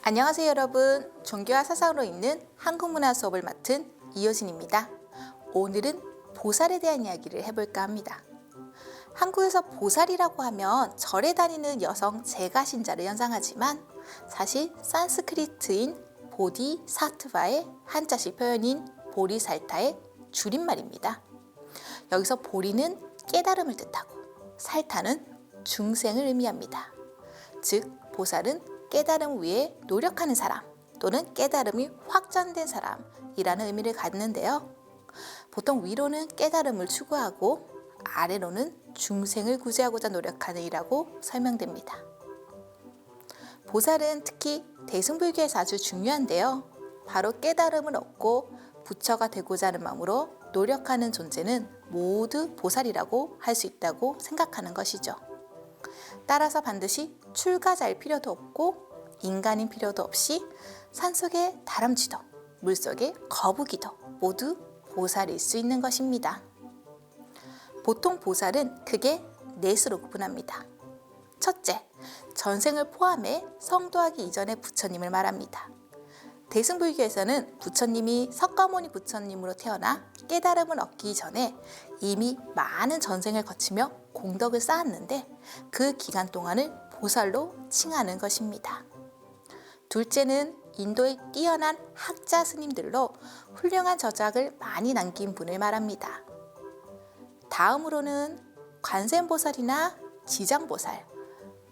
안녕하세요 여러분. 종교와 사상으로 있는 한국문화 수업을 맡은 이효진입니다. 오늘은 보살에 대한 이야기를 해볼까 합니다. 한국에서 보살이라고 하면 절에 다니는 여성 제가신자를 연상하지만 사실 산스크리트인 보디사트바의 한자식 표현인 보리살타의 줄임말입니다. 여기서 보리는 깨달음을 뜻하고 살타는 중생을 의미합니다. 즉 보살은 깨달음 위에 노력하는 사람 또는 깨달음이 확전된 사람이라는 의미를 갖는데요. 보통 위로는 깨달음을 추구하고 아래로는 중생을 구제하고자 노력하는 이라고 설명됩니다. 보살은 특히 대승불교에서 아주 중요한데요. 바로 깨달음을 얻고 부처가 되고자 하는 마음으로 노력하는 존재는 모두 보살이라고 할 수 있다고 생각하는 것이죠. 따라서 반드시 출가자일 필요도 없고 인간인 필요도 없이 산속의 다람쥐도 물속의 거북이도 모두 보살일 수 있는 것입니다. 보통 보살은 크게 넷으로 구분합니다. 첫째, 전생을 포함해 성도하기 이전의 부처님을 말합니다. 대승불교에서는 부처님이 석가모니 부처님으로 태어나 깨달음을 얻기 전에 이미 많은 전생을 거치며 공덕을 쌓았는데 그 기간 동안을 보살로 칭하는 것입니다. 둘째는 인도의 뛰어난 학자 스님들로 훌륭한 저작을 많이 남긴 분을 말합니다. 다음으로는 관세음보살이나 지장보살,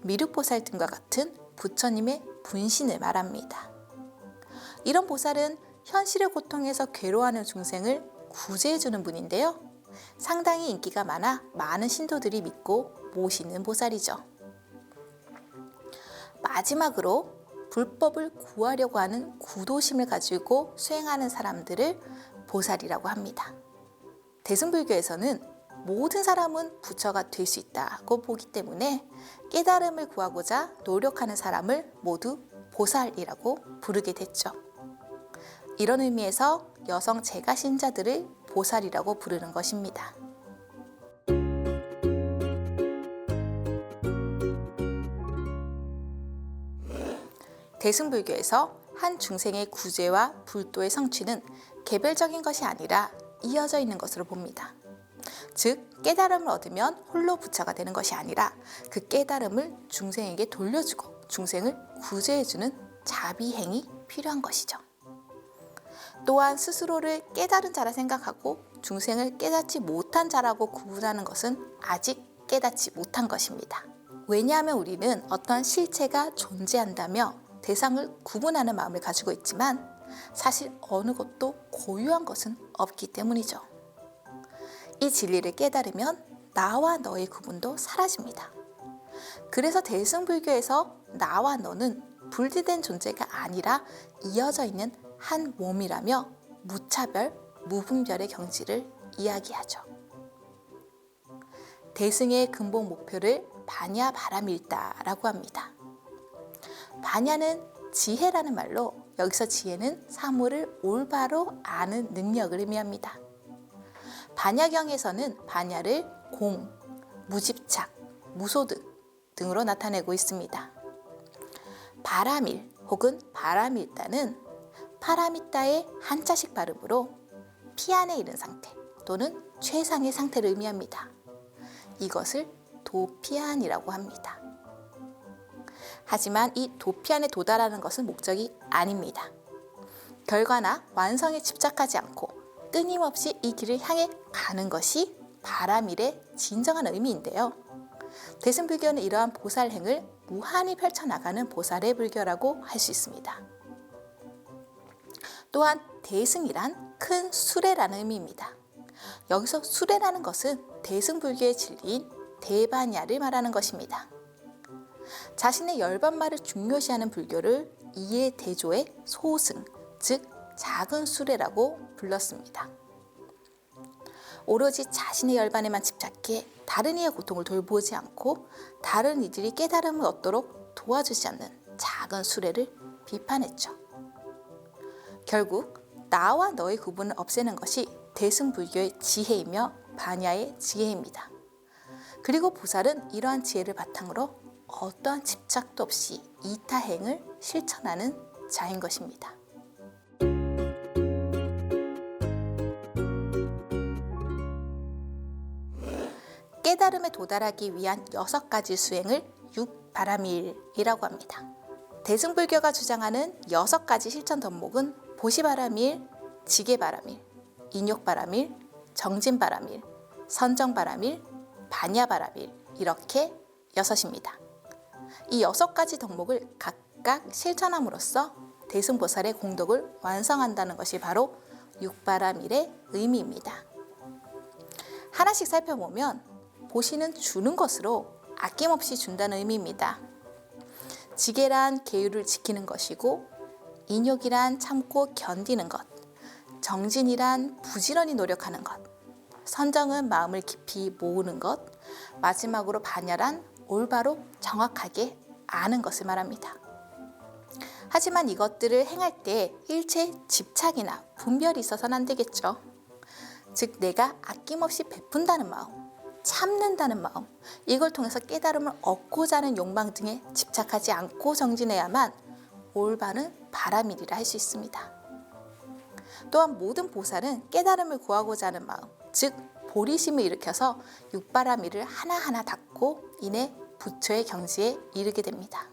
미륵보살 등과 같은 부처님의 분신을 말합니다. 이런 보살은 현실의 고통에서 괴로워하는 중생을 구제해주는 분인데요. 상당히 인기가 많아 많은 신도들이 믿고 모시는 보살이죠. 마지막으로 불법을 구하려고 하는 구도심을 가지고 수행하는 사람들을 보살이라고 합니다. 대승불교에서는 모든 사람은 부처가 될 수 있다고 보기 때문에 깨달음을 구하고자 노력하는 사람을 모두 보살이라고 부르게 됐죠. 이런 의미에서 여성 제가신자들을 보살이라고 부르는 것입니다. 대승불교에서 한 중생의 구제와 불도의 성취는 개별적인 것이 아니라 이어져 있는 것으로 봅니다. 즉 깨달음을 얻으면 홀로 부처가 되는 것이 아니라 그 깨달음을 중생에게 돌려주고 중생을 구제해주는 자비행이 필요한 것이죠. 또한 스스로를 깨달은 자라 생각하고 중생을 깨닫지 못한 자라고 구분하는 것은 아직 깨닫지 못한 것입니다. 왜냐하면 우리는 어떤 실체가 존재한다며 대상을 구분하는 마음을 가지고 있지만 사실 어느 것도 고유한 것은 없기 때문이죠. 이 진리를 깨달으면 나와 너의 구분도 사라집니다. 그래서 대승불교에서 나와 너는 분리된 존재가 아니라 이어져 있는 한 몸이라며 무차별, 무분별의 경지를 이야기하죠. 대승의 근본 목표를 반야 바라밀다라고 합니다. 반야는 지혜라는 말로 여기서 지혜는 사물을 올바로 아는 능력을 의미합니다. 반야경에서는 반야를 공, 무집착, 무소득 등으로 나타내고 있습니다. 바라밀 혹은 바라밀다는 파라미타의 한자식 발음으로 피안에 이른 상태 또는 최상의 상태를 의미합니다. 이것을 도피안이라고 합니다. 하지만 이 도피안에 도달하는 것은 목적이 아닙니다. 결과나 완성에 집착하지 않고 끊임없이 이 길을 향해 가는 것이 바라밀의 진정한 의미인데요. 대승불교는 이러한 보살행을 무한히 펼쳐나가는 보살의 불교라고 할 수 있습니다. 또한 대승이란 큰 수레라는 의미입니다. 여기서 수레라는 것은 대승불교의 진리인 대반야를 말하는 것입니다. 자신의 열반말을 중요시하는 불교를 이해 대조의 소승, 즉 작은 수레라고 불렀습니다. 오로지 자신의 열반에만 집착해 다른 이의 고통을 돌보지 않고 다른 이들이 깨달음을 얻도록 도와주지 않는 작은 수레를 비판했죠. 결국 나와 너의 구분을 없애는 것이 대승불교의 지혜이며 반야의 지혜입니다. 그리고 보살은 이러한 지혜를 바탕으로 어떠한 집착도 없이 이타행을 실천하는 자인 것입니다. 깨달음에 도달하기 위한 6가지 수행을 육바라밀이라고 합니다. 대승불교가 주장하는 6가지 실천 덕목은 보시바라밀, 지게바라밀, 인욕바라밀, 정진바라밀, 선정바라밀, 반야바라밀 이렇게 6입니다. 이 6가지 덕목을 각각 실천함으로써 대승보살의 공덕을 완성한다는 것이 바로 육바라밀의 의미입니다. 하나씩 살펴보면 보시는 주는 것으로 아낌없이 준다는 의미입니다. 지게란 계율을 지키는 것이고, 인욕이란 참고 견디는 것, 정진이란 부지런히 노력하는 것, 선정은 마음을 깊이 모으는 것, 마지막으로 반야란 올바로 정확하게 아는 것을 말합니다. 하지만 이것들을 행할 때 일체 집착이나 분별이 있어서는 안 되겠죠. 즉 내가 아낌없이 베푼다는 마음, 참는다는 마음, 이걸 통해서 깨달음을 얻고자 하는 욕망 등에 집착하지 않고 정진해야만 올바른 바라밀이라 할 수 있습니다. 또한 모든 보살은 깨달음을 구하고자 하는 마음, 즉 보리심을 일으켜서 육바라밀을 하나하나 닦고 이내 부처의 경지에 이르게 됩니다.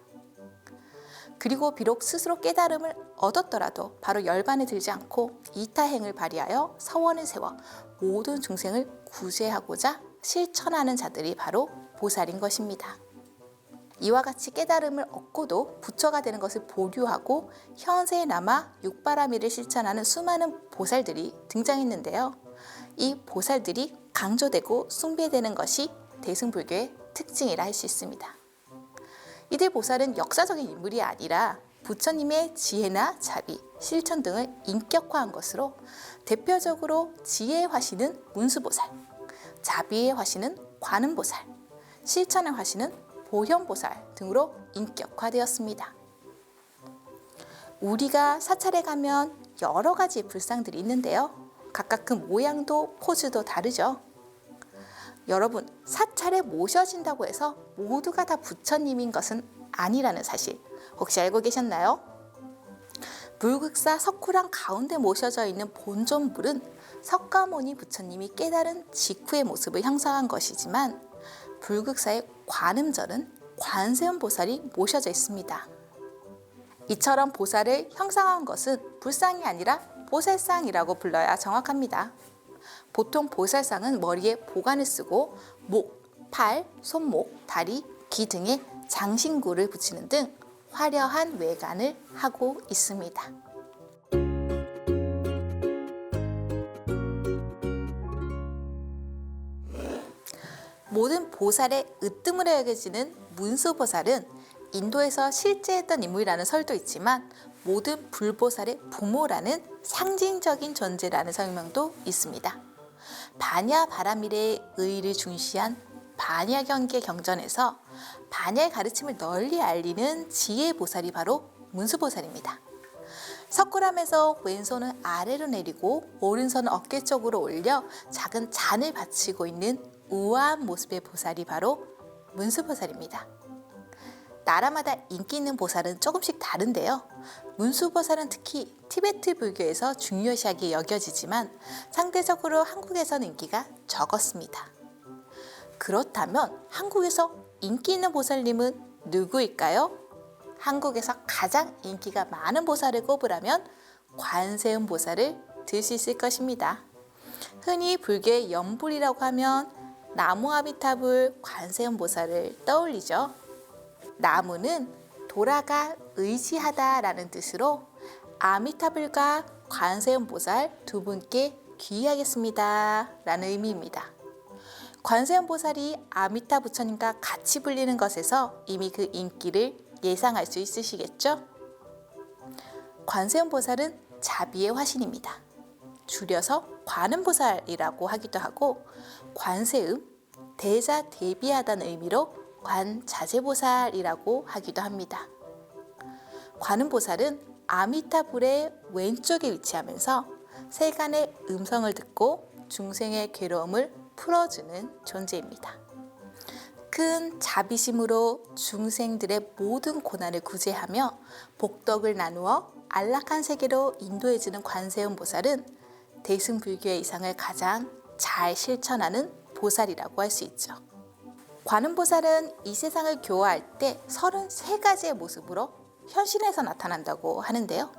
그리고 비록 스스로 깨달음을 얻었더라도 바로 열반에 들지 않고 이타행을 발휘하여 서원을 세워 모든 중생을 구제하고자 실천하는 자들이 바로 보살인 것입니다. 이와 같이 깨달음을 얻고도 부처가 되는 것을 보류하고 현세에 남아 육바라밀을 실천하는 수많은 보살들이 등장했는데요. 이 보살들이 강조되고 숭배되는 것이 대승불교의 특징이라 할 수 있습니다. 이들 보살은 역사적인 인물이 아니라 부처님의 지혜나 자비, 실천 등을 인격화한 것으로 대표적으로 지혜의 화신은 문수보살, 자비의 화신은 관음보살, 실천의 화신은 보현보살 등으로 인격화되었습니다. 우리가 사찰에 가면 여러 가지 불상들이 있는데요. 각각 그 모양도 포즈도 다르죠. 여러분, 사찰에 모셔진다고 해서 모두가 다 부처님인 것은 아니라는 사실 혹시 알고 계셨나요? 불극사 석굴암 가운데 모셔져 있는 본존불은 석가모니 부처님이 깨달은 직후의 모습을 형상한 것이지만 불극사의 관음절은 관세음 보살이 모셔져 있습니다. 이처럼 보살을 형상한 것은 불상이 아니라 보살상이라고 불러야 정확합니다. 보통 보살상은 머리에 보관을 쓰고 목, 팔, 손목, 다리, 귀 등에 장신구를 붙이는 등 화려한 외관을 하고 있습니다. 모든 보살의 으뜸으로 여겨지는 문수보살은 인도에서 실제했던 인물이라는 설도 있지만 모든 불보살의 부모라는 상징적인 존재라는 설명도 있습니다. 반야바라밀의 의의를 중시한 반야경계 경전에서 반야의 가르침을 널리 알리는 지혜보살이 바로 문수보살입니다. 석굴암에서 왼손은 아래로 내리고 오른손은 어깨 쪽으로 올려 작은 잔을 받치고 있는 우아한 모습의 보살이 바로 문수보살입니다. 나라마다 인기 있는 보살은 조금씩 다른데요. 문수보살은 특히 티베트 불교에서 중요시하게 여겨지지만 상대적으로 한국에서는 인기가 적었습니다. 그렇다면 한국에서 인기 있는 보살님은 누구일까요? 한국에서 가장 인기가 많은 보살을 꼽으라면 관세음 보살을 들 수 있을 것입니다. 흔히 불교의 연불이라고 하면 나무 아미타불 관세음 보살을 떠올리죠. 나무는 돌아가 의지하다라는 뜻으로 아미타불과 관세음 보살 두 분께 귀의하겠습니다 라는 의미입니다. 관세음 보살이 아미타 부처님과 같이 불리는 것에서 이미 그 인기를 예상할 수 있으시겠죠? 관세음 보살은 자비의 화신입니다. 줄여서 관음보살이라고 하기도 하고 관세음, 대자 대비하다는 의미로 관자재보살이라고 하기도 합니다. 관음보살은 아미타불의 왼쪽에 위치하면서 세간의 음성을 듣고 중생의 괴로움을 풀어주는 존재입니다. 큰 자비심으로 중생들의 모든 고난을 구제하며 복덕을 나누어 안락한 세계로 인도해주는 관세음 보살은 대승불교의 이상을 가장 잘 실천하는 보살이라고 할 수 있죠. 관음보살은 이 세상을 교화할 때 33가지의 모습으로 현신에서 나타난다고 하는데요.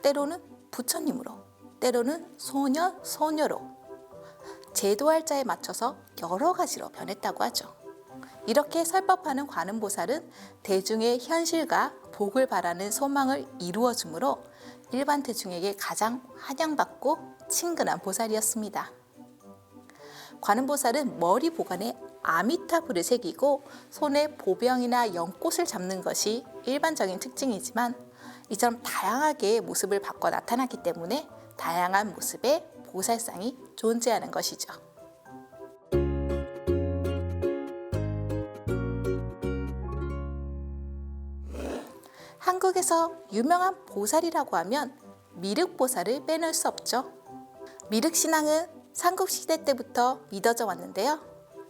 때로는 부처님으로, 때로는 소년, 소녀로, 제도할 자에 맞춰서 여러 가지로 변했다고 하죠. 이렇게 설법하는 관음보살은 대중의 현실과 복을 바라는 소망을 이루어 주므로 일반 대중에게 가장 환영받고 친근한 보살이었습니다. 관음보살은 머리 보관에 아미타불을 새기고 손에 보병이나 연꽃을 잡는 것이 일반적인 특징이지만 이처럼 다양하게 모습을 바꿔 나타났기 때문에 다양한 모습의 보살상이 존재하는 것이죠. 한국에서 유명한 보살이라고 하면 미륵보살을 빼놓을 수 없죠. 미륵신앙은 삼국시대 때부터 믿어져 왔는데요.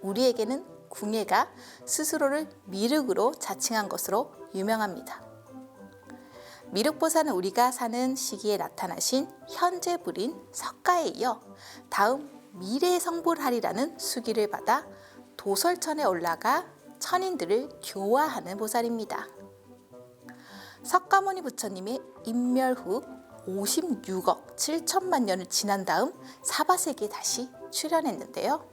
우리에게는 궁예가 스스로를 미륵으로 자칭한 것으로 유명합니다. 미륵보살은 우리가 사는 시기에 나타나신 현재 불인 석가에 이어 다음 미래의 성불하리라는 수기를 받아 도솔천에 올라가 천인들을 교화하는 보살입니다. 석가모니 부처님의 인멸 후 56억 7천만 년을 지난 다음 사바세계에 다시 출현했는데요.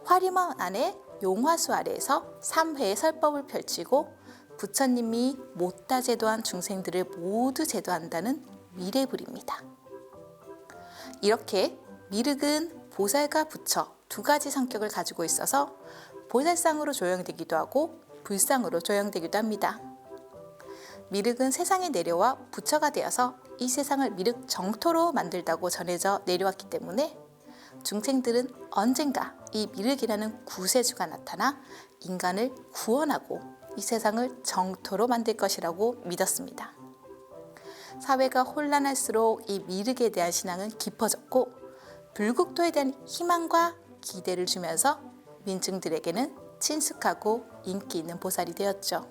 화림원 안에 용화수 아래에서 3회의 설법을 펼치고 부처님이 못다 제도한 중생들을 모두 제도한다는 미래불입니다. 이렇게 미륵은 보살과 부처 두 가지 성격을 가지고 있어서 보살상으로 조형되기도 하고 불상으로 조형되기도 합니다. 미륵은 세상에 내려와 부처가 되어서 이 세상을 미륵 정토로 만들다고 전해져 내려왔기 때문에 중생들은 언젠가 이 미륵이라는 구세주가 나타나 인간을 구원하고 이 세상을 정토로 만들 것이라고 믿었습니다. 사회가 혼란할수록 이 미륵에 대한 신앙은 깊어졌고 불국토에 대한 희망과 기대를 주면서 민중들에게는 친숙하고 인기 있는 보살이 되었죠.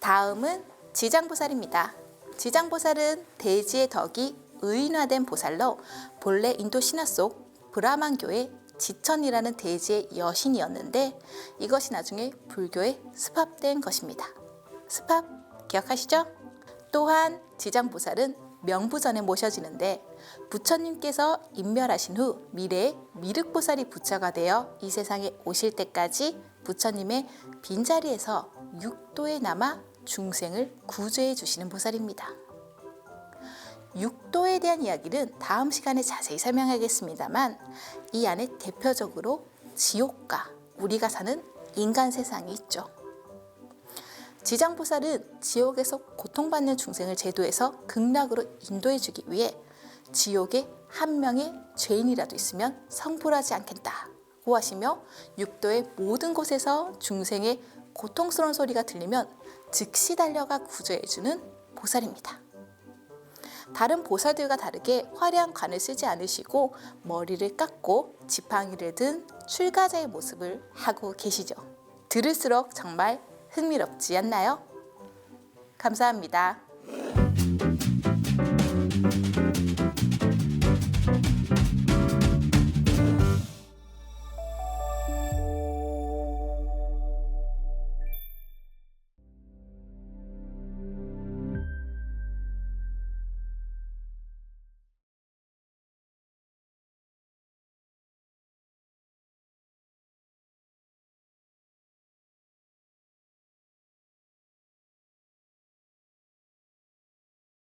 다음은 지장보살입니다. 지장보살은 대지의 덕이 의인화된 보살로 본래 인도 신화 속 브라만교의 지천이라는 대지의 여신이었는데 이것이 나중에 불교에 습합된 것입니다. 습합 기억하시죠? 또한 지장보살은 명부전에 모셔지는데 부처님께서 인멸하신 후 미래에 미륵보살이 부처가 되어 이 세상에 오실 때까지 부처님의 빈자리에서 육도에 남아 중생을 구제해 주시는 보살입니다. 육도에 대한 이야기는 다음 시간에 자세히 설명하겠습니다만 이 안에 대표적으로 지옥과 우리가 사는 인간 세상이 있죠. 지장보살은 지옥에서 고통받는 중생을 제도해서 극락으로 인도해 주기 위해 지옥에 한 명의 죄인이라도 있으면 성불하지 않겠다고 하시며 육도의 모든 곳에서 중생의 고통스러운 소리가 들리면 즉시 달려가 구조해주는 보살입니다. 다른 보살들과 다르게 화려한 관을 쓰지 않으시고 머리를 깎고 지팡이를 든 출가자의 모습을 하고 계시죠. 들을수록 정말 흥미롭지 않나요? 감사합니다.